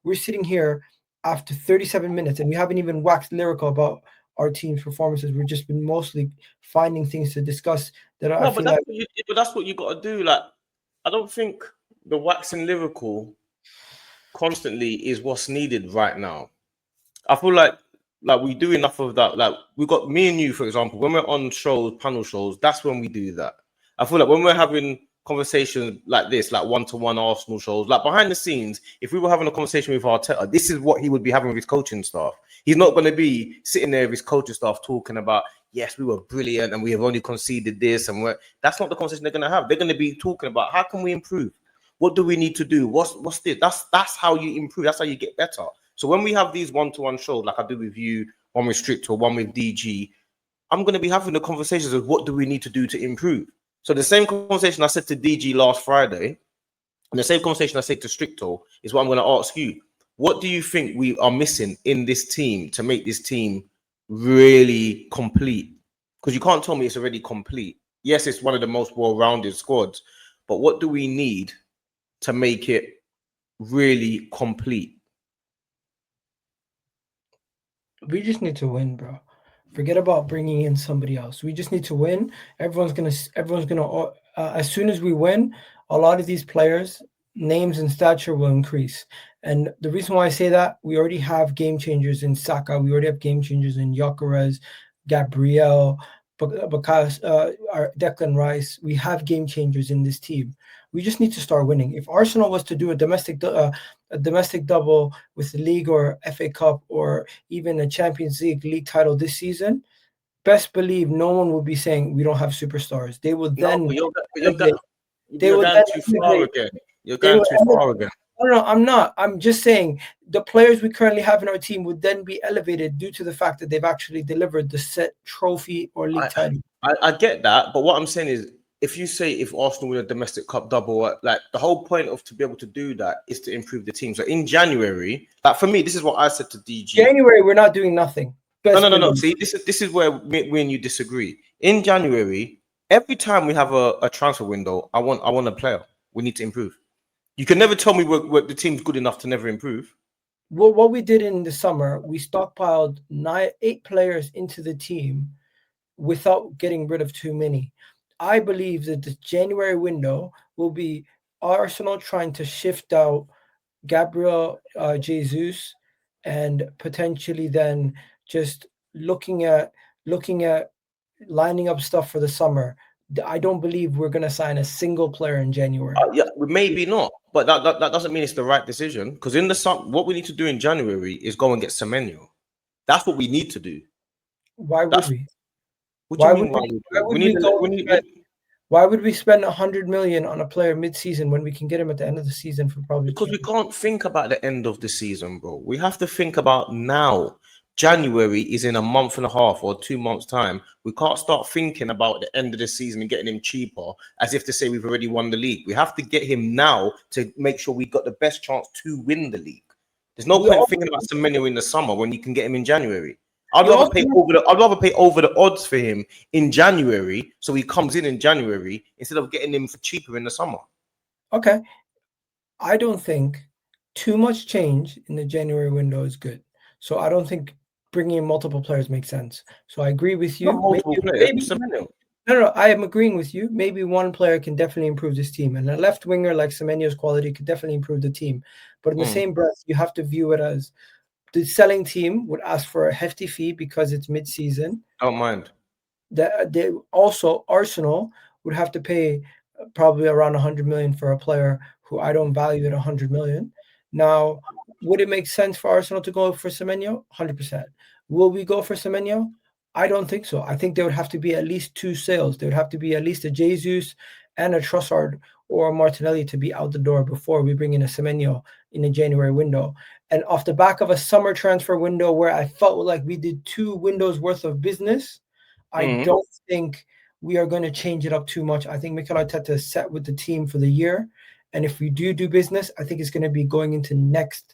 we're sitting here after 37 minutes and we haven't even waxed lyrical about our team's performances. We've just been mostly finding things to discuss that I No, feel but like. that's what you got to do. Like, I don't think the waxing lyrical constantly is what's needed right now. I feel like we do enough of that. Like, we got me and you, for example, when we're on shows, panel shows, that's when we do that. I feel like when we're having conversations like this, like one-to-one Arsenal shows, like behind the scenes, if we were having a conversation with Arteta, this is what he would be having with his coaching staff. He's not going to be sitting there with his coaching staff talking about, yes, we were brilliant and we have only conceded this, and that's not the conversation they're going to have. They're going to be talking about, how can we improve? What do we need to do? What's this? That's how you improve. That's how you get better. So when we have these one-to-one shows, like I do with you, one with Strict or one with DG, I'm going to be having the conversations of what do we need to do to improve. So the same conversation I said to DG last Friday, and the same conversation I said to Stricto is what I'm going to ask you. What do you think we are missing in this team to make this team really complete? Because you can't tell me it's already complete. Yes, it's one of the most well-rounded squads, but what do we need to make it really complete? We just need to win, bro. Forget about bringing in somebody else. We just need to win. Everyone's gonna. As soon as we win, a lot of these players' names and stature will increase. And the reason why I say that, we already have game changers in Saka. We already have game changers in Gyökeres, Gabriel, because our Declan Rice. We have game changers in this team. We just need to start winning. If Arsenal was to do a domestic double with the league or FA Cup or even a Champions League title this season, best believe no one will be saying we don't have superstars. They will then You're they will going then too far again. You're they going will too far again. no, I'm not. I'm just saying the players we currently have in our team would then be elevated due to the fact that they've actually delivered the set trophy or league title. I get that, but what I'm saying is, if you say if Arsenal win a domestic cup double, like the whole point of to be able to do that is to improve the team. So in January, like for me, this is what I said to DG. January, we're not doing nothing. No. See, this is where me and you disagree. In January, every time we have a transfer window, I want a player. We need to improve. You can never tell me the team's good enough to never improve. Well, what we did in the summer, we stockpiled 8 players into the team without getting rid of too many. I believe that the January window will be Arsenal trying to shift out Gabriel Jesus and potentially then just looking at lining up stuff for the summer. I don't believe we're going to sign a single player in January. Yeah, maybe not, but that doesn't mean it's the right decision. Because in the summer, what we need to do in January is go and get Semenyo. That's what we need to do. Why would we? What do you mean? Why would we spend 100 million on a player mid-season when we can get him at the end of the season for probably? Because we can't think about the end of the season, bro. We have to think about now. January is in a month and a half or 2 months' time. We can't start thinking about the end of the season and getting him cheaper as if to say we've already won the league. We have to get him now to make sure we got the best chance to win the league. There's no point thinking about Semenyo in the summer when you can get him in January. I'd rather pay over the odds for him in January, so he comes in January instead of getting him for cheaper in the summer. Okay, I don't think too much change in the January window is good. So I don't think bringing in multiple players makes sense. So I agree with you. No, I am agreeing with you. Maybe one player can definitely improve this team, and a left winger like Semenyo's quality could definitely improve the team. But in the same breath, you have to view it as the selling team would ask for a hefty fee because it's mid-season. Don't mind. They also Arsenal would have to pay probably around 100 million for a player who I don't value at 100 million. Now, would it make sense for Arsenal to go for Semenyo? 100%. Will we go for Semenyo? I don't think so. I think there would have to be at least 2 sales. There would have to be at least a Jesus and a Trossard or a Martinelli to be out the door before we bring in a Semenyo in the January window. And off the back of a summer transfer window where I felt like we did 2 windows worth of business, I don't think we are going to change it up too much. I think Mikel Arteta is set with the team for the year. And if we do business, I think it's going to be going into next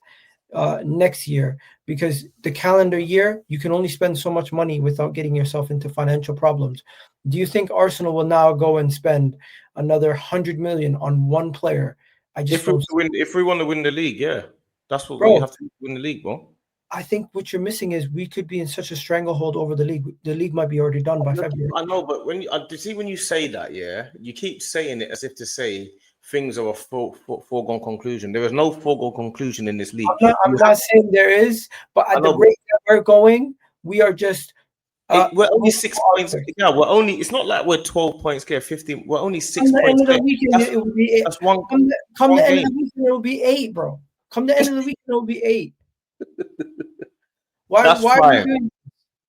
year, because the calendar year, you can only spend so much money without getting yourself into financial problems. Do you think Arsenal will now go and spend another 100 million on one player? If we want to win the league, yeah. That's what you Bro, have to win the league, bro. I think what you're missing is we could be in such a stranglehold over the league. The league might be already done by February. I know, but when you see when you say that, yeah, you keep saying it as if to say things are a foregone conclusion. There is no foregone conclusion in this league. I'm not saying there is, but I at the know, but rate that we're going, we are just we're only moving 6 points. onwards. Yeah, we're only. It's not like we're 12 points clear, 15. We're only Come six the end points of the clear. weekend, That's it will be eight. that's one Come the end of game. the weekend, it will be 8, bro. Come the end of the weekend, it will be 8. Why That's are we fine. doing?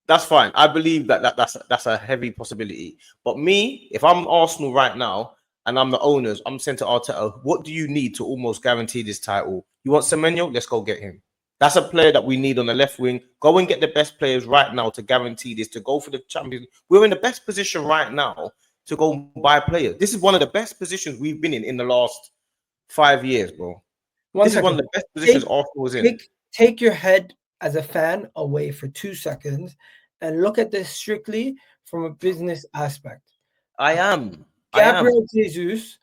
That's fine. I believe that's a heavy possibility. But me, if I'm Arsenal right now and I'm the owners, I'm saying to Arteta, what do you need to almost guarantee this title? You want Semenyo? Let's go get him. That's a player that we need on the left wing. Go and get the best players right now to guarantee this, to go for the Champions. We're in the best position right now to go buy players. This is one of the best positions we've been in the last 5 years, bro. One This is one second. of the best positions Arsenal was in. Take your head as a fan away for 2 seconds and look at this strictly from a business aspect. I am. Gabriel Jesus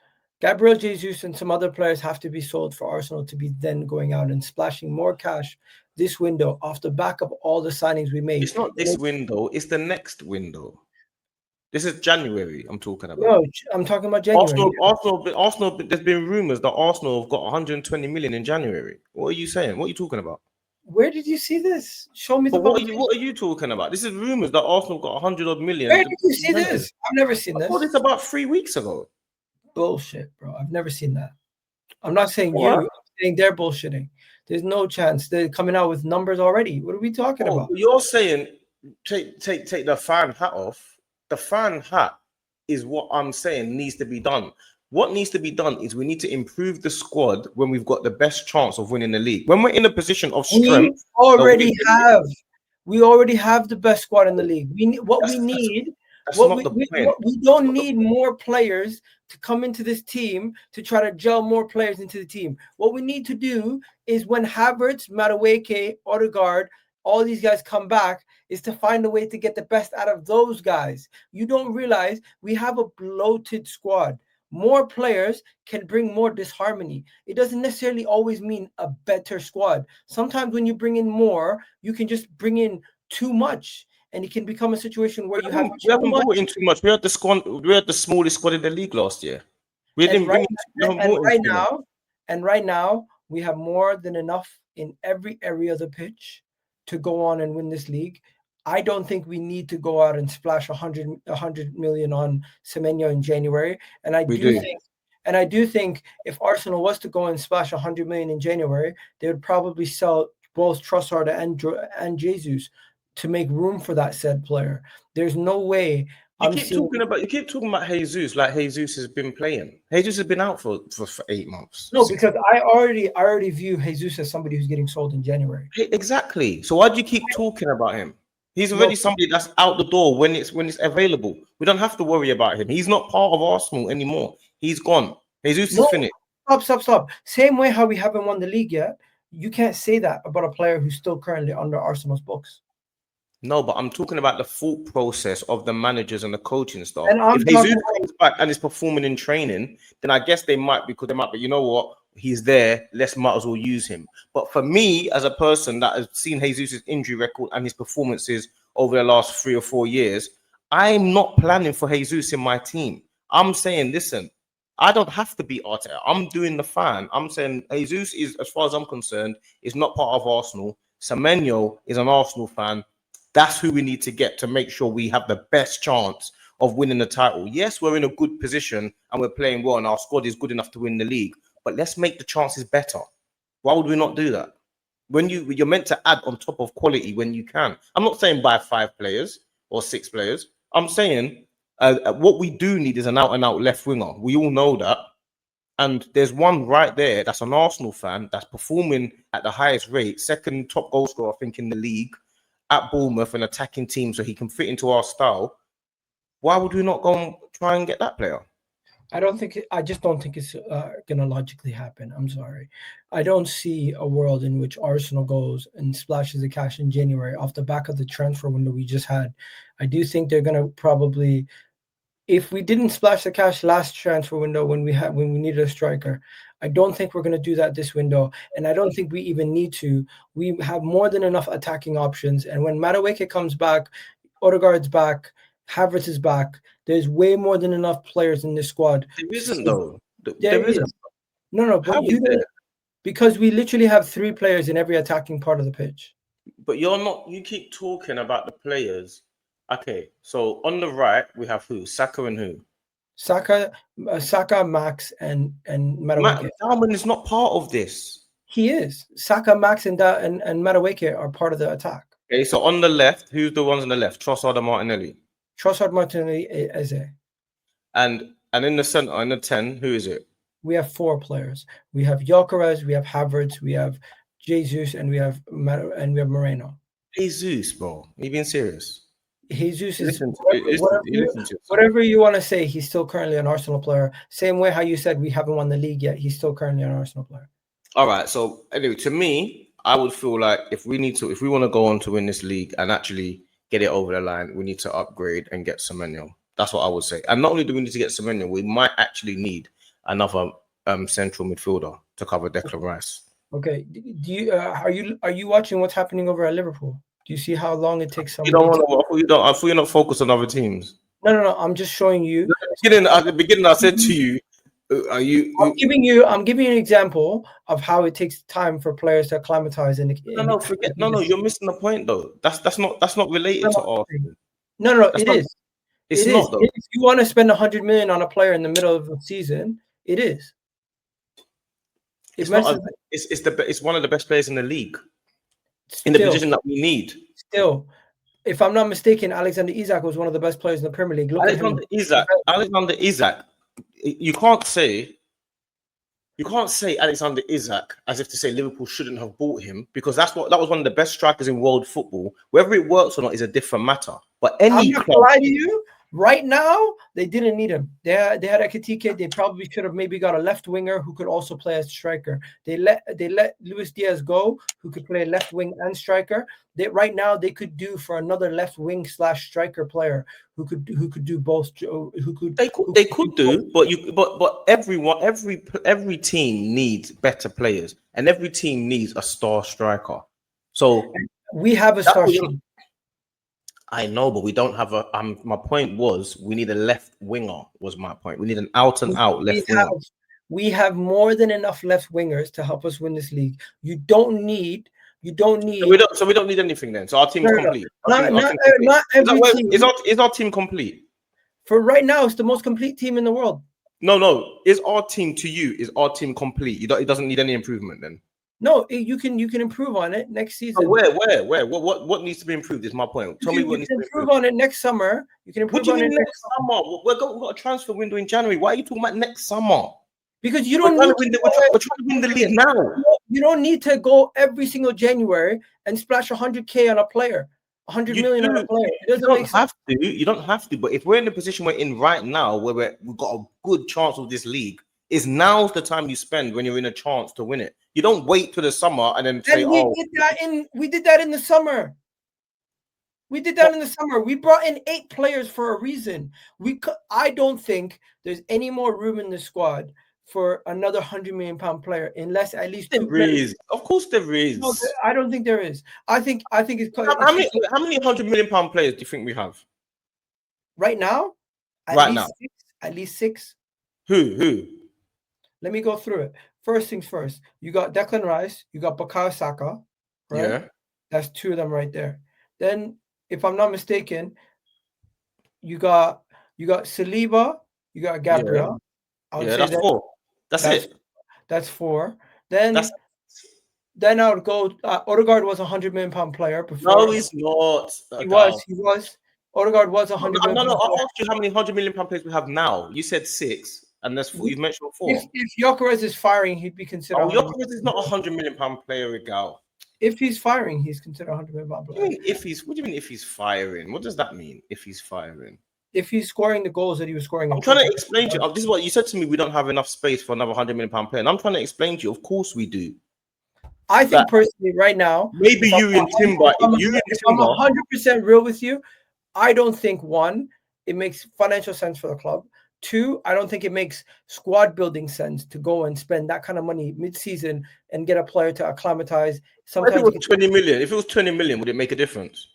and some other players have to be sold for Arsenal to be then going out and splashing more cash this window off the back of all the signings we made. It's not this window, it's the next window. This is January I'm talking about. No, I'm talking about January. Arsenal, there's been rumours that Arsenal have got 120 million in January. What are you saying? What are you talking about? Where did you see this? Show me the But what are you talking about? This is rumours that Arsenal got 100 odd million. Where did you see this? I've never seen I this. saw this about 3 weeks ago. Bullshit, bro. I've never seen that. I'm not saying What? I'm saying they're bullshitting. There's no chance. They're coming out with numbers already. What are we talking about? You're saying take the fan hat off. The fan hat is what I'm saying needs to be done. What needs to be done is we need to improve the squad when we've got the best chance of winning the league. When we're in a position of strength, we already have the best squad in the league. We don't need more players to come into this team to try to gel more players into the team. What we need to do is when Havertz, Madueke, Odegaard, all these guys come back, is to find a way to get the best out of those guys. You don't realize we have a bloated squad. More players can bring more disharmony. It doesn't necessarily always mean a better squad. Sometimes when you bring in more, you can just bring in too much, and it can become a situation where we haven't brought in too much. We had the smallest squad in the league last year. We didn't bring right now we have more than enough in every area of the pitch to go on and win this league. I don't think we need to go out and splash 100 million on Semenyo in January. And I do think if Arsenal was to go and splash 100 million in January, they would probably sell both Trossard and Jesus to make room for that said player. There's no way. You keep talking about Jesus like Jesus has been playing. Jesus has been out for 8 months. No, because I already view Jesus as somebody who's getting sold in January. Exactly. So why do you keep talking about him? He's already somebody that's out the door when it's available. We don't have to worry about him. He's not part of Arsenal anymore. He's gone. Jesus is finished. Stop. Same way how we haven't won the league yet. You can't say that about a player who's still currently under Arsenal's books. No, but I'm talking about the thought process of the managers and the coaching staff. If Jesus comes back and is performing in training, then I guess they might, because they might, but you know what? He's there. Might as well use him. But for me, as a person that has seen Jesus' injury record and his performances over the last 3 or 4 years, I'm not planning for Jesus in my team. I'm saying, listen, I don't have to be Arteta. I'm doing the fan. I'm saying Jesus is, as far as I'm concerned, is not part of Arsenal. Semenyo is an Arsenal fan. That's who we need to get to make sure we have the best chance of winning the title. Yes, we're in a good position and we're playing well and our squad is good enough to win the league, but let's make the chances better. Why would we not do that? When you're meant to add on top of quality when you can. I'm not saying buy 5 players or 6 players. I'm saying what we do need is an out-and-out left winger. We all know that. And there's one right there that's an Arsenal fan that's performing at the highest rate, second top goal scorer, I think, in the league, at Bournemouth, an attacking team, so he can fit into our style. Why would we not go and try and get that player? I just don't think it's going to logically happen. I'm sorry. I don't see a world in which Arsenal goes and splashes the cash in January off the back of the transfer window we just had. I do think they're going to probably, if we didn't splash the cash last transfer window when we needed a striker, I don't think we're going to do that this window, and I don't think we even need to. We have more than enough attacking options, and when Madueke comes back, Odegaard's back, Havertz is back. There's way more than enough players in this squad. There isn't though. There There isn't. is. No, How but is you don't, there? because we literally have 3 players in every attacking part of the pitch. But you're not. You keep talking about the players. Okay, so on the right we have who? Saka and who? Saka, Max, and Matt Madueke. Dalman is not part of this. He is. Saka, Max, and Madueke are part of the attack. Okay, so on the left, who's the ones on the left? Trossard and Martinelli. Trossard, Martinelli, Eze. And in the center, in the 10, who is it? We have 4 players. We have Gyökeres, we have Havertz, we have Jesus, and we have Moreno. Jesus, bro. Are you being serious? Jesus is Listen to whatever you want to say. He's still currently an Arsenal player. Same way how you said we haven't won the league yet. He's still currently an Arsenal player. All right. So anyway, to me, I would feel like if we want to go on to win this league and actually get it over the line, we need to upgrade and get Semenyo. That's what I would say. And not only do we need to get Semenyo, we might actually need another central midfielder to cover Declan Rice. Okay. Do you are you watching what's happening over at Liverpool? Do you see how long it takes somebody? I thought you're not focused on other teams. No. I'm just showing you. At the beginning, I said to you, "Are you?" I'm giving you an example of how it takes time for players to acclimatize. No, you're missing the point though. That's not related to Arsenal. No, it is. It's not though. If you want to spend 100 million on a player in the middle of the season, it is. It's one of the best players in the league. In the position that we need. Still, if I'm not mistaken, Alexander Isak was one of the best players in the Premier League. Alexander Isak. You can't say Alexander Isak as if to say Liverpool shouldn't have bought him, because that was one of the best strikers in world football. Whether it works or not is a different matter. But I'm not gonna lie to you. Right now, they didn't need him. They had Ekitike. They probably should have maybe got a left winger who could also play as striker. They let Luis Diaz go, who could play left wing and striker. Right now they could do for another left wing / striker player who could do both. But every team needs better players, and every team needs a star striker. So we have a star. I know, but we don't have a. My point was we need a left winger. Was my point. We need an out and out left winger. We have more than enough left wingers to help us win this league. You don't need. So we don't need anything then. So our team's complete. Not every team. Is our team complete? For right now, it's the most complete team in the world. No. Is our team complete? It doesn't need any improvement then. No, you can improve on it next season. Where? What needs to be improved is my point. Tell me what needs to be improved on it next summer. You can improve on it next summer. We've got a transfer window in January. Why are you talking about next summer? Because you don't. We're trying to win the league now. You don't need to go every single January and splash 100K on a player, 100 million on a player. You don't have to. But if we're in the position we're in right now, where we've got a good chance of this league, is now's the time you spend when you're in a chance to win it. You don't wait till the summer and then say, we did that in the summer. We brought in 8 players for a reason. I don't think there's any more room in the squad for another £100 million player, unless at least there is. Of course, there is. No, I don't think there is. I think it's. How many £100 million players do you think we have right now? At least 6. Who? Let me go through it. First things first. You got Declan Rice. You got Bukayo Saka. Right? Yeah. That's 2 of them right there. Then, if I'm not mistaken, you got Saliba. You got Gabriel. Yeah, that's 4. That's 4. Then I would go. Odegaard was £100 million player before. No, he's not. He was. Odegaard was £100 million. No. I asked you how many £100 million players we have now. You said 6, and that's 4. You mentioned 4. If Gyökeres is firing, he'd be considered. Gyökeres is not £100 million player, Egal. If he's firing, he's considered £100 million player. What do you mean if he's firing? What does that mean? If he's firing? If he's scoring the goals that he was scoring. I'm trying to explain to you. This is what you said to me. We don't have enough space for another £100 million player, and I'm trying to explain to you. Of course we do. I think personally, right now, maybe I'm 100% real with you, I don't think, one, it makes financial sense for the club. Two, I don't think it makes squad building sense to go and spend that kind of money mid-season and get a player to acclimatize. What if it Sometimes was 20 million? If it was 20 million, would it make a difference?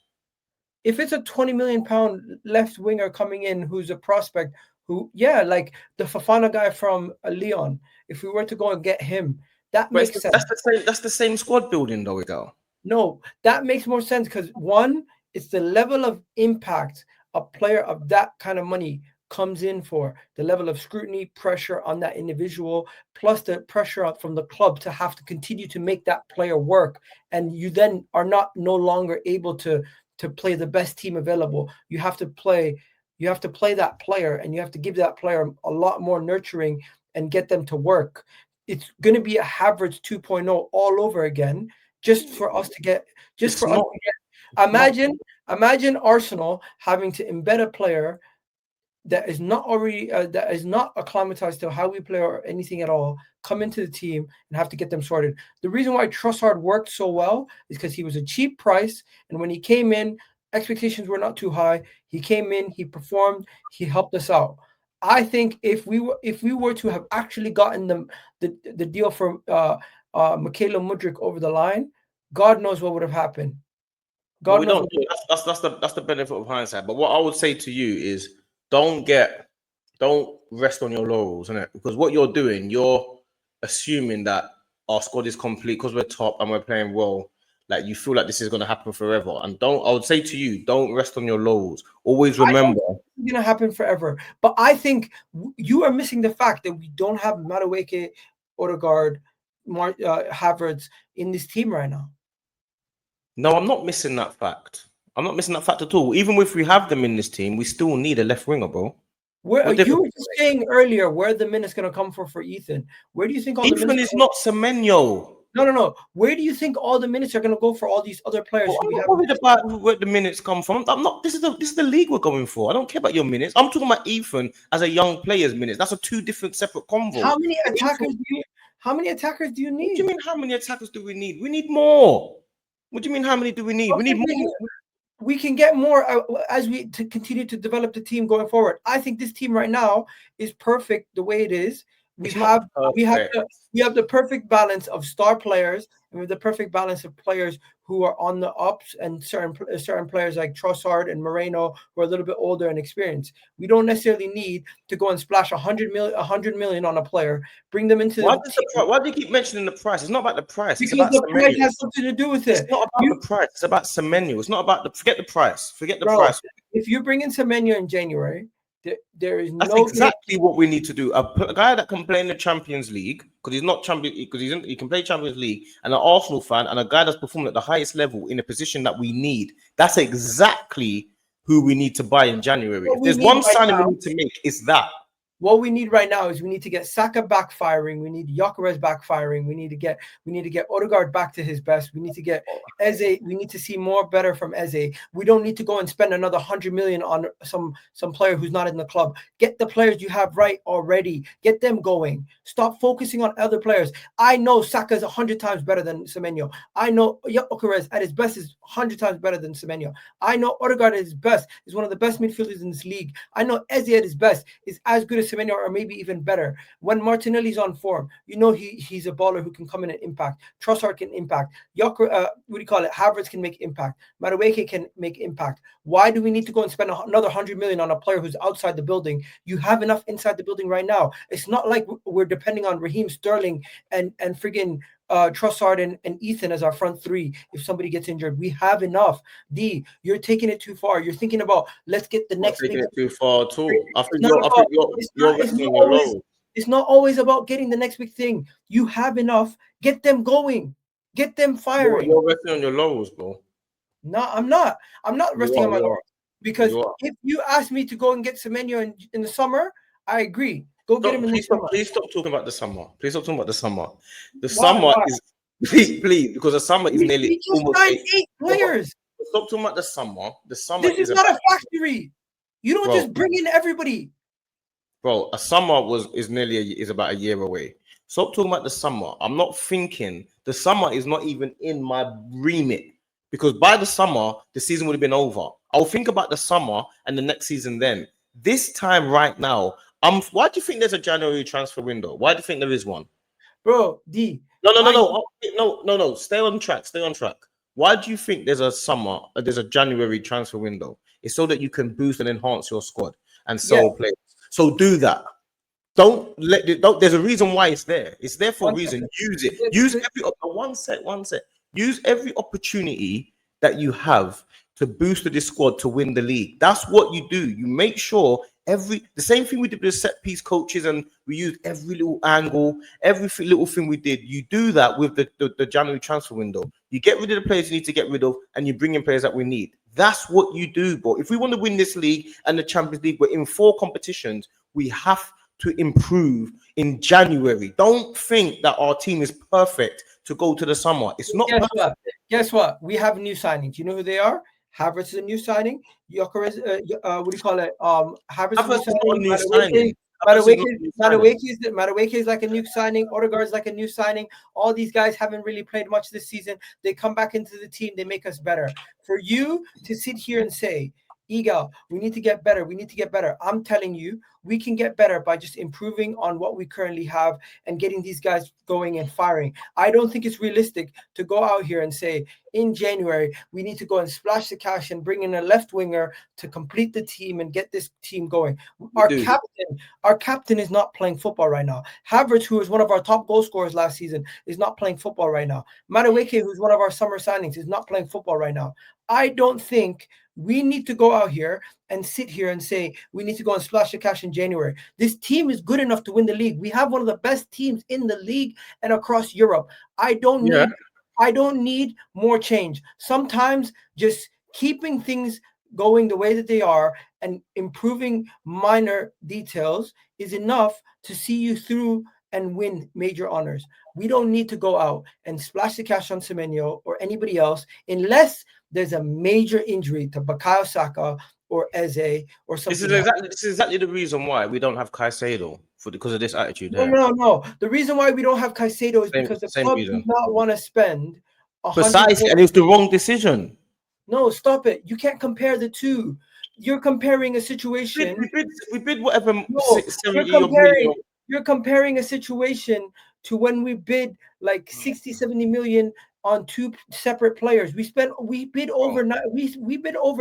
if it's a 20 million pound left winger coming in who's a prospect, who, yeah, like the Fafana guy from Lyon, if we were to go and get him, that But makes sense. that's the same squad building though, Egal. No, that makes more sense because one, it's the level of impact a player of that kind of money comes in for, the level of scrutiny, pressure on that individual, plus the pressure from the club to have to continue to make that player work. And you then are not no longer able to play the best team available. You have to play that player, and you have to give that player a lot more nurturing and get them to work. It's going to be a Havertz 2.0 all over again, just for us to get imagine Arsenal having to embed a player that is not already that is not acclimatized to how we play or anything at all, come into the team and have to get them sorted. The reason why Trossard worked so well is because he was a cheap price, and when he came in, expectations were not too high. He came in, he performed, he helped us out. I think if we were to have actually gotten the deal for Mikel Mudryk over the line, God knows what would have happened. God knows. That's the benefit of hindsight. But what I would say to you is, don't rest on your laurels, innit? Because what you're doing, you're assuming that our squad is complete because we're top and we're playing well. Like, you feel like this is going to happen forever. And I would say to you, don't rest on your laurels. Always remember, it's going to happen forever. But I think you are missing the fact that we don't have Madueke, Odegaard, Havertz in this team right now. No, I'm not missing that fact. I'm not missing that fact at all. Even if we have them in this team, we still need a left winger, bro. Where you were saying earlier, where the minutes going to come for Ethan? Where do you think all the minutes? Ethan is not Semenyo. No. Where do you think all the minutes are going to go for all these other players? Well, I'm not worried about where the minutes come from. I'm not. This is the league we're going for. I don't care about your minutes. I'm talking about Ethan as a young player's minutes. That's a two different separate convo. How many attackers do you need? What do you mean? How many attackers do we need? We need more. What do you mean? How many do we need? We need more. We can get more as we continue to develop the team going forward. I think this team right now is perfect the way it is. We have the perfect balance of star players, and we have the perfect balance of players who are on the ups, and certain players like Trossard and Moreno who are a little bit older and experienced. We don't necessarily need to go and splash 100 million on a player, bring them into why do you keep mentioning the price? It's not about the price. Because it's about the Semenyo. price has something to do with it. It's not about the price. It's about Semenyo. It's not about forget the price. Forget the price. If you bring in Semenyo in January, there is That's exactly what we need to do. A guy that can play in the Champions League, because he's not champion, because he can play Champions League, and an Arsenal fan, and a guy that's performed at the highest level in a position that we need. That's exactly who we need to buy in January. If there's one signing we need to make, it's that. What we need right now is we need to get Saka backfiring. We need Gyökeres backfiring. We need to get Odegaard back to his best. We need to get Eze. We need to see more better from Eze. We don't need to go and spend another 100 million on some player who's not in the club. Get the players you have right already. Get them going. Stop focusing on other players. I know Saka is 100 times better than Semenyo. I know Gyökeres at his best is 100 times better than Semenyo. I know Odegaard at his best is one of the best midfielders in this league. I know Eze at his best is as good as Semenyo, or maybe even better. When Martinelli's on form, you know he's a baller who can come in and impact. Trossard can impact. Havertz can make impact. Madueke can make impact. Why do we need to go and spend another 100 million on a player who's outside the building? You have enough inside the building right now. It's not like we're depending on Raheem Sterling and friggin' Trossard and Ethan as our front three. If somebody gets injured, we have enough. You're taking it too far. You're thinking about let's get the next. Taking it too far too. It's not always about getting the next big thing. You have enough. Get them going. Get them firing. You're resting on your laurels, bro. No, I'm not. I'm not resting on my laurels, because if you ask me to go and get Semenyo in the summer, I agree. Go get him in the summer. Please stop talking about the summer. Please stop talking about the summer. The summer is please, because the summer is nearly almost 8 players. Stop talking about the summer. The summer is not a factory. You don't just bring in everybody. Bro, a summer is about a year away. Stop talking about the summer. I'm not thinking the summer is not even in my remit, because by the summer the season would have been over. I'll think about the summer and the next season then. This time right now, Why do you think there's a January transfer window? Why do you think there is one? Bro, D. No, no, no, I no, no. Stay on track. Stay on track. Why do you think there's a January transfer window? It's so that you can boost and enhance your squad and yeah, sell players. So do that. Don't let it. Don't. There's a reason why it's there. It's there for a one reason. second. Use it. Use every one set. Use every opportunity that you have to boost this squad to win the league. That's what you do. You make sure the same thing we did with set piece coaches, and we used every little angle, every little thing we did. You do that with the January transfer window. You get rid of the players you need to get rid of, and you bring in players that we need. That's what you do, bro. If we want to win this league and the Champions League, we're in 4 competitions. We have to improve in January. Don't think that our team is perfect to go to the summer. It's not Guess perfect. what? Guess what? We have new signings. You know who they are? Havertz is a new signing. Yoker is what do you call it? Havertz is a new Havertz is not a signing. new signing. Havertz is not a new signing. Madueke is like a new signing. Odegaard is like a new signing. All these guys haven't really played much this season. They come back into the team. They make us better. For you to sit here and say, Egal, we need to get better. We need to get better. I'm telling you, we can get better by just improving on what we currently have and getting these guys going and firing. I don't think it's realistic to go out here and say in January, we need to go and splash the cash and bring in a left winger to complete the team and get this team going. Our captain is not playing football right now. Havertz, who is one of our top goal scorers last season, is not playing football right now. Madueke, who's one of our summer signings, is not playing football right now. I don't think we need to go out here and sit here and say we need to go and splash the cash in January. This team is good enough to win the league. We have one of the best teams in the league and across Europe. I don't need more change. Sometimes just keeping things going the way that they are and improving minor details is enough to see you through and win major honors. We don't need to go out and splash the cash on Semenyo or anybody else unless there's a major injury to Bukayo Saka or Eze or something. This is exactly the reason why we don't have Caicedo because of this attitude. No. The reason why we don't have Caicedo is because the club does not want to spend. Precisely, and it's the wrong decision. No, stop it. You can't compare the two. You're comparing a situation. We bid whatever. No, you're comparing a situation to when we bid like 60, 70 million on 2 separate players. We bid over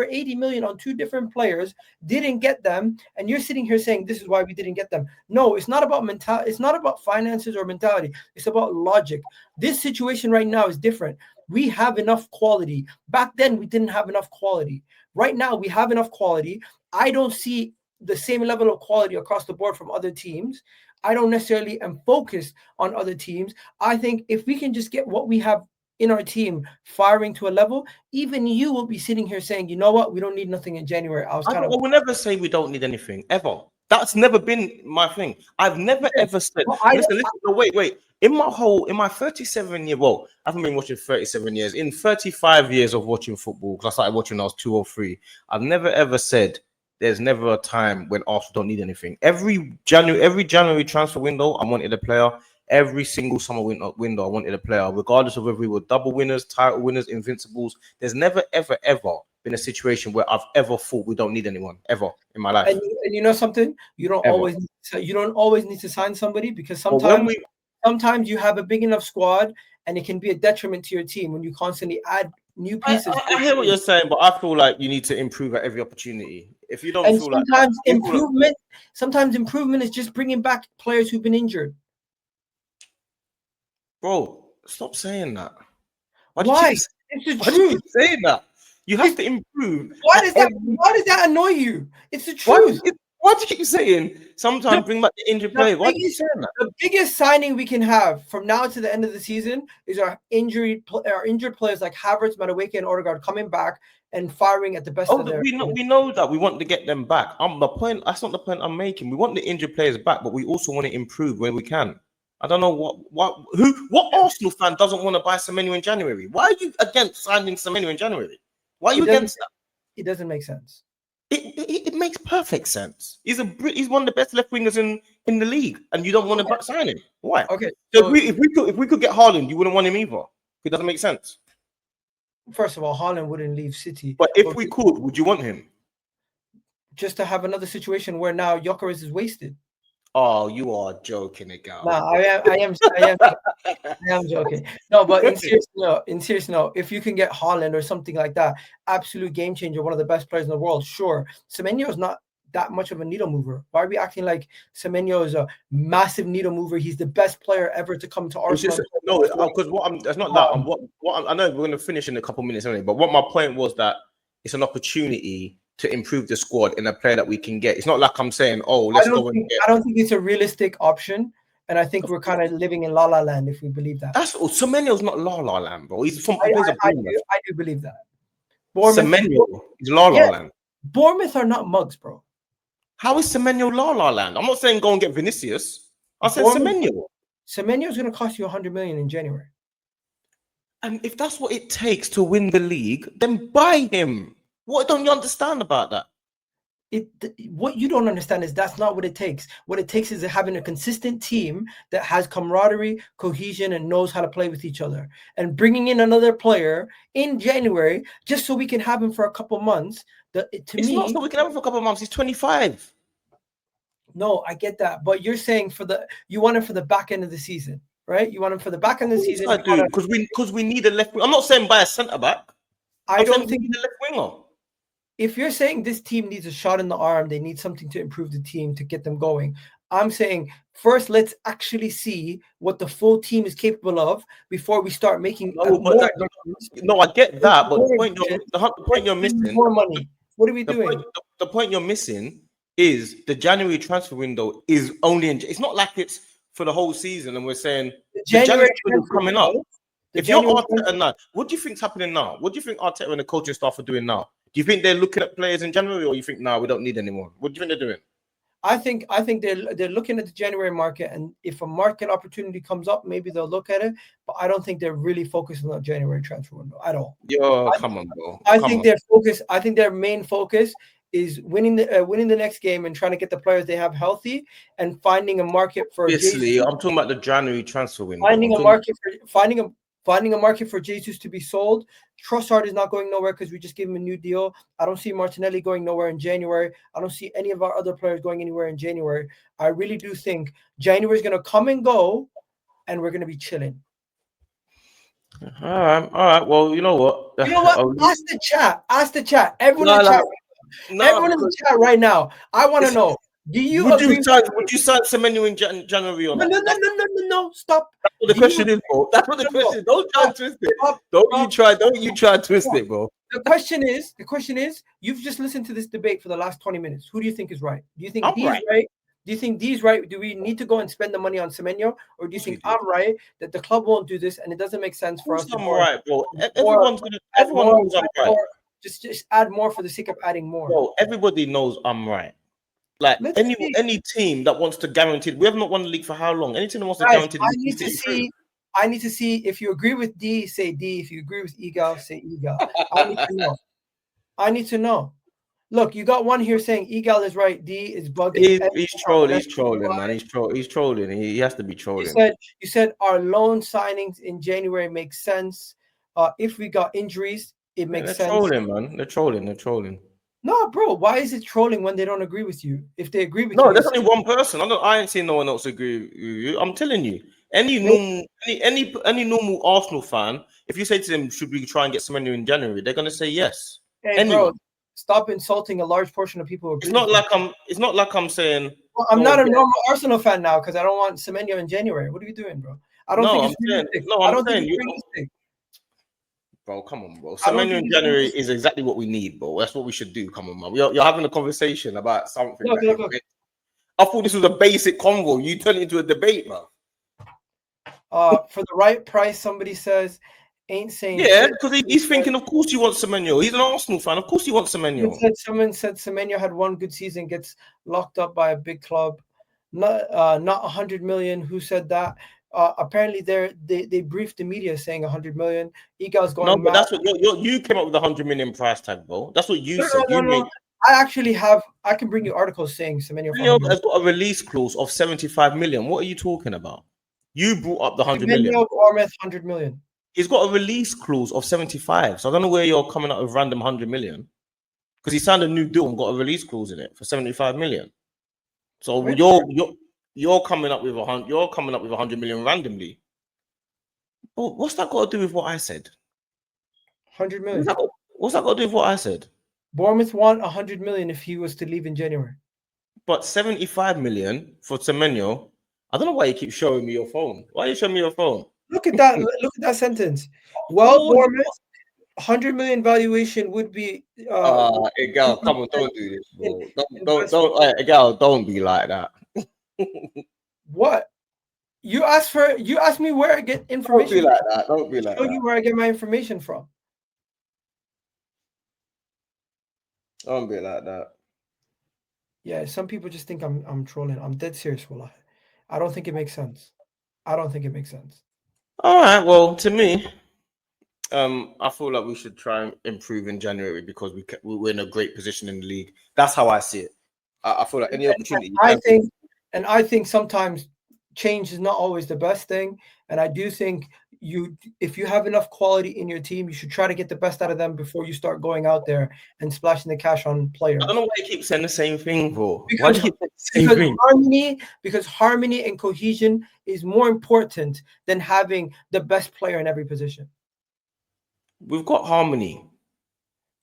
80 million on 2 different players, didn't get them, and you're sitting here saying this is why we didn't get them. No, it's not about mentality. It's not about finances or mentality. It's about logic. This situation right now is different. We have enough quality. Back then, we didn't have enough quality. Right now, we have enough quality. I don't see the same level of quality across the board from other teams. I don't necessarily am focused on other teams. I think if we can just get what we have in our team firing to a level, even you will be sitting here saying, you know what, we don't need nothing in January. I will never say we don't need anything, ever. That's never been my thing. I've never ever said, listen, no, wait. In my 37 year, well, I haven't been watching 37 years. In 35 years of watching football, because I started watching when I was 2 or 3, I've never ever said there's never a time when Arsenal don't need anything. Every January transfer window, I wanted a player. Every single summer window, I wanted a player, regardless of whether we were double winners, title winners, invincibles. There's never, ever, ever been a situation where I've ever thought we don't need anyone ever in my life. And you know something? You don't always need to sign somebody, because sometimes you have a big enough squad and it can be a detriment to your team when you constantly add new pieces. I hear what you're saying, but I feel like you need to improve at every opportunity. If you don't feel sometimes improvement is just bringing back players who've been injured. Bro, stop saying that. Why? It's the truth. You keep saying that? You have to improve. Why does that annoy you? It's the truth. Why do you keep saying sometimes bring back the injured player? Why do you saying that? The biggest signing we can have from now to the end of the season is our injured players like Havertz, Madueke, and Odegaard coming back and firing at the best of their. We know that we want to get them back. That's not the point I'm making. We want the injured players back, but we also want to improve when we can. I don't know what Arsenal fan doesn't want to buy Semenyo in January? Why are you against signing Semenyo in January? Why are you against that? It doesn't make sense. It makes perfect sense. He's one of the best left wingers in the league, and you don't want to sign him. Why? Okay. So if we could get Haaland, you wouldn't want him either. It doesn't make sense. First of all, Haaland wouldn't leave City. But if we could, would you want him? Just to have another situation where now Gyökeres is wasted. Oh, you are joking, Egal. Nah, I am joking. No, but in serious note, if you can get Haaland or something like that, absolute game changer, one of the best players in the world, sure. Semenyo is not that much of a needle mover. Why are we acting like Semenyo is a massive needle mover? He's the best player ever to come to It's Arsenal. just no, because what I'm that's not that. Um, I know we're going to finish in a couple minutes anyway. But what my point was that it's an opportunity to improve the squad in a player that we can get. It's not like I'm saying, oh, let's go and get. I don't think it's a realistic option, and I think we're kind of living in la la land if we believe that. That's all. Semenyo's not La La Land, bro. He plays at Bournemouth. I do believe that. Bournemouth, Semenyo is La La yeah, Land. Bournemouth are not mugs, bro. How is Semenyo La La Land? I'm not saying go and get Vinicius. I said Semenyo. Semenyo is going to cost you 100 million in January. And if that's what it takes to win the league, then buy him. What don't you understand about that? What you don't understand is that's not what it takes. What it takes is having a consistent team that has camaraderie, cohesion, and knows how to play with each other. And bringing in another player in January just so we can have him for a couple months. It's not so we can have him for a couple of months. He's 25. No, I get that, but you're saying you want him for the back end of the season, right? You want him for the back end of the season. I do because we need a left wing. I'm not saying buy a centre back. I don't think we need a left winger. If you're saying this team needs a shot in the arm, they need something to improve the team to get them going. I'm saying first, let's actually see what the full team is capable of before we start making. No, I get that, but the point you're missing. More money. What are we doing? The point you're missing is the January transfer window is only in. It's not like it's for the whole season, and we're saying the January window coming up. If you're Arteta now, what do you think's happening now? What do you think Arteta and the coaching staff are doing now? Do you think they're looking at players in January, or you think we don't need anymore? What do you think they're doing? I think they're looking at the January market, and if a market opportunity comes up, maybe they'll look at it. But I don't think they're really focused on the January transfer window at all. Come on, bro. I think their main focus is winning the next game and trying to get the players they have healthy and finding a market for. Obviously, I'm talking about the January transfer window. Finding a market for Jesus to be sold. Trossard is not going nowhere because we just gave him a new deal. I don't see Martinelli going nowhere in January. I don't see any of our other players going anywhere in January. I really do think January is going to come and go, and we're going to be chilling. All right. Well, you know what? Ask the chat. Everyone in the chat. Everyone in the chat right now. I want to know. Would you sign Semenyo in January or not? No. Stop. That's what the question is, bro. That's what the question is. Don't try and twist it. Don't you try and twist it, bro. The question is, you've just listened to this debate for the last 20 minutes. Who do you think is right? Do you think D's right? Do you think D's right? Do we need to go and spend the money on Semenyo? Or do you think I'm right that the club won't do this and it doesn't make sense for us to I'm right, bro. Everyone knows I'm right. Just add more for the sake of adding more. Bro, everybody knows I'm right. Like any team that wants to guarantee, we have not won the league for how long? Any team that wants to guarantee. I need to see if you agree with D, say D. If you agree with Egal, say Egal. I need to know. Look, you got one here saying Egal is right, D is bugging. He's trolling, man. He's trolling. He has to be trolling. You said our loan signings in January makes sense. If we got injuries, it makes sense. They're trolling, man. They're trolling. No, bro. Why is it trolling when they don't agree with you? If they agree with you, no, there's only one person. I ain't seen no one else agree with you. I'm telling you, any normal Arsenal fan, if you say to them, "Should we try and get Semenyo in January?" They're gonna say yes. Hey, bro, stop insulting a large portion of people. It's not like I'm saying. Well, I'm not a normal Arsenal fan now because I don't want Semenyo in January. What are you doing, bro? I don't think it's realistic. I'm saying realistic. Bro, come on, bro. Semenyo in January is exactly what we need, bro. That's what we should do. Come on, man. You're having a conversation about something. Look. I thought this was a basic convo. You turned it into a debate, man. For the right price, somebody says, ain't saying. Yeah, because he's thinking, of course you want Semenyo. He's an Arsenal fan. Of course he wants Semenyo. Someone said Semenyo had one good season, gets locked up by a big club. Not 100 million. Who said that? Apparently they briefed the media saying 100 million. Egal's going. No, but that's what you came up with the 100 million price tag, bro. That's what you said. No. I can bring you articles saying Semenyo has got a release clause of 75 million. What are you talking about? You brought up the 100 million. Bournemouth 100 million. He's got a release clause of 75. So I don't know where you're coming up with random 100 million. Because he signed a new deal and got a release clause in it for 75 million. So you're coming up with 100. You're coming up with 100 million randomly. But what's that got to do with what I said? 100 What's million. that, what's that got to do with what I said? Bournemouth want 100 million if he was to leave in January. But 75 million for Semenyo. I don't know why you keep showing me your phone. Why are you showing me your phone? Look at that. Look at that sentence. Well, Bournemouth 100 million valuation would be. Egal, come on, don't do this, bro. Don't, Egal, don't be like that. What? You asked me where I get information. Don't be like that. Don't be like Show that. you where I get my information from. Don't be like that. Yeah, some people just think I'm trolling. I'm dead serious, Wallah. I don't think it makes sense. I don't think it makes sense. All right. Well, to me, I feel like we should try and improve in January because we're in a great position in the league. That's how I see it. I feel like any opportunity. I think sometimes change is not always the best thing. And I do think if you have enough quality in your team, you should try to get the best out of them before you start going out there and splashing the cash on players. I don't know why you keep saying the same thing, bro. Why do you keep saying the same thing? Because harmony and cohesion is more important than having the best player in every position. We've got harmony.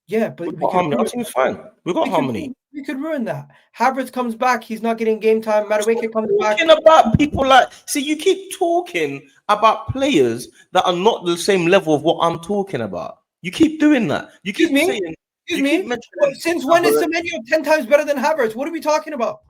Yeah, but we've got harmony. Our team's fine. We've got harmony. We could ruin that. Havertz comes back, he's not getting game time. Madueke comes back. Talking about people like, see, you keep talking about players that are not the same level of what I'm talking about. You keep doing that. You keep saying. Excuse me. Since when is Semenyo 10 times better than Havertz? What are we talking about?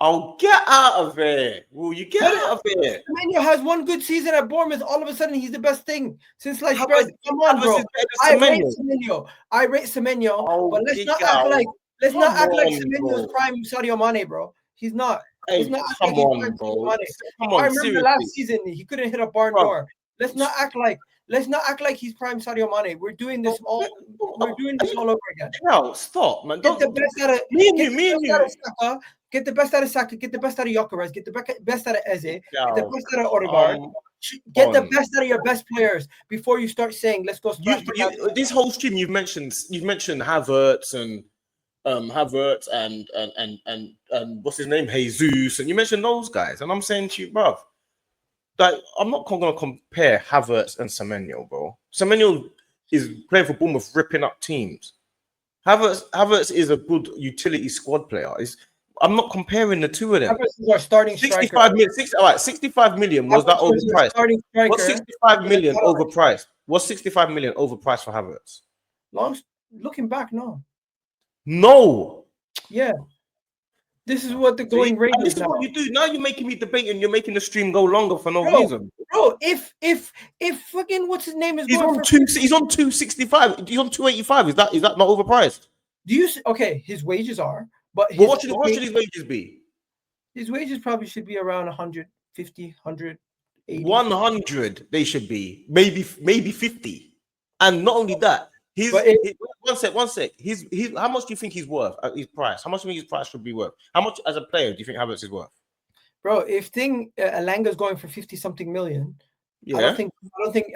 Oh, get out of there. Will you get out of there? Semenyo has one good season at Bournemouth. All of a sudden, he's the best thing since sliced bread. Come on, bro. I rate Semenyo. Oh, but let's not act like Semenyo's prime Sadio Mane, bro. He's not. Hey, come on, bro. Come on, I remember last season he couldn't hit a barn door. Let's not act like he's prime Sadio Mane. We're doing this all over again. No, stop, man. Get the best out of Saka. Get the best out of Saka. Get the best out of Gyökeres. Get the best out of Eze. Get the best out of Odegaard. Get the best out of your best players before you start saying, "Let's go." This whole stream you've mentioned Havertz and and what's his name, Jesus, and you mentioned those guys, and I'm saying to you, bruv, like I'm not going to compare Havertz and Semenyo, bro. Semenyo is playing for Bournemouth, ripping up teams. Havertz is a good utility squad player. I'm not comparing the two of them. Havertz is our starting 65 million. 65 million was that overpriced? What's 65 million overpriced? What's 65 million overpriced for Havertz? Looking back, no. No. Yeah. This is what the going rate is. This is what you do. Now you're making me debate and you're making the stream go longer for no reason. Bro, if fucking what's his name is he's on 265. He's on 285. Is that not overpriced? Do you okay? His wages are, but what should his wages be? His wages probably should be around 150, 180. 100 they should be. Maybe 50. And not only that, one sec. He's how much do you think he's worth at his price? How much do you think his price should be worth? How much as a player do you think Havertz is worth? Bro, if Alanga's going for 50-something million, I don't think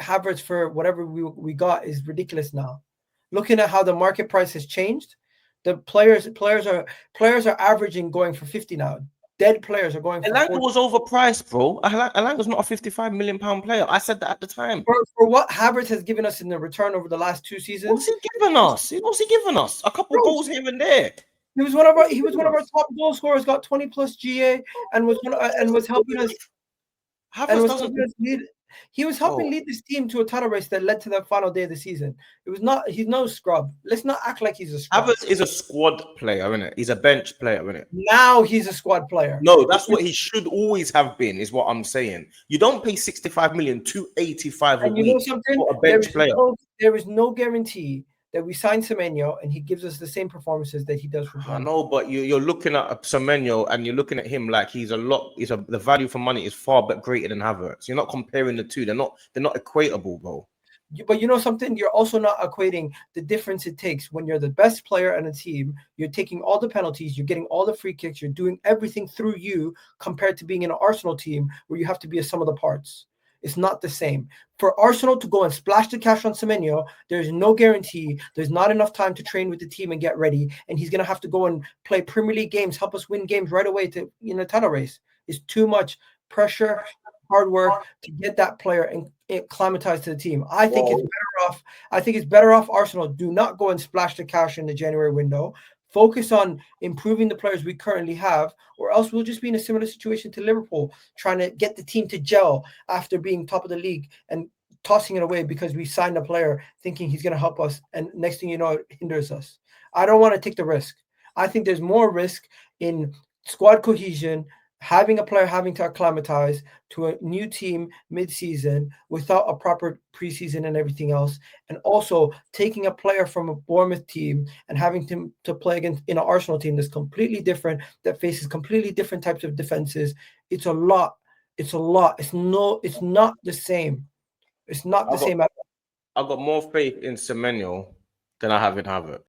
Havertz for whatever we got is ridiculous now. Looking at how the market price has changed, the players are averaging going for 50 now. Dead players are going for Elanga was overpriced, bro. Elanga's not a 55 million pound player. I said that at the time. For what Havertz has given us in the return over the last 2 seasons. What's he given us? A couple goals here and there. He was one of our top goal scorers, got 20 plus GA and was helping us. He was helping lead this team to a title race that led to the final day of the season. He's no scrub. Let's not act like he's a scrub. Havertz is a squad player, isn't it? He's a bench player, isn't it? Now he's a squad player. No, that's what he should always have been, is what I'm saying. You don't pay 65 million, 285 a week for a bench player. There is no guarantee that we sign Semenyo and he gives us the same performances that he does for Bournemouth. I know, but you're looking at Semenyo and you're looking at him like the value for money is far but greater than Havertz. You're not comparing the two. They're not equatable, bro. But you know something? You're also not equating the difference it takes when you're the best player on a team. You're taking all the penalties. You're getting all the free kicks. You're doing everything through you compared to being in an Arsenal team where you have to be a sum of the parts. It's not the same. For Arsenal to go and splash the cash on Semenyo, there's no guarantee. There's not enough time to train with the team and get ready. And he's going to have to go and play Premier League games, help us win games right away in a title race. It's too much pressure, hard work to get that player and acclimatized to the team. I think it's better off. I think it's better off Arsenal do not go and splash the cash in the January window. Focus on improving the players we currently have, or else we'll just be in a similar situation to Liverpool, trying to get the team to gel after being top of the league and tossing it away because we signed a player thinking he's going to help us, and next thing you know, it hinders us. I don't want to take the risk. I think there's more risk in squad cohesion, having a player having to acclimatize to a new team mid-season without a proper preseason and everything else, and also taking a player from a Bournemouth team and having to play against in an Arsenal team that's completely different, that faces completely different types of defenses. It's a lot. It's a lot. It's not the same. It's not the same at all. I've got more faith in Semenyo than I have in Havertz.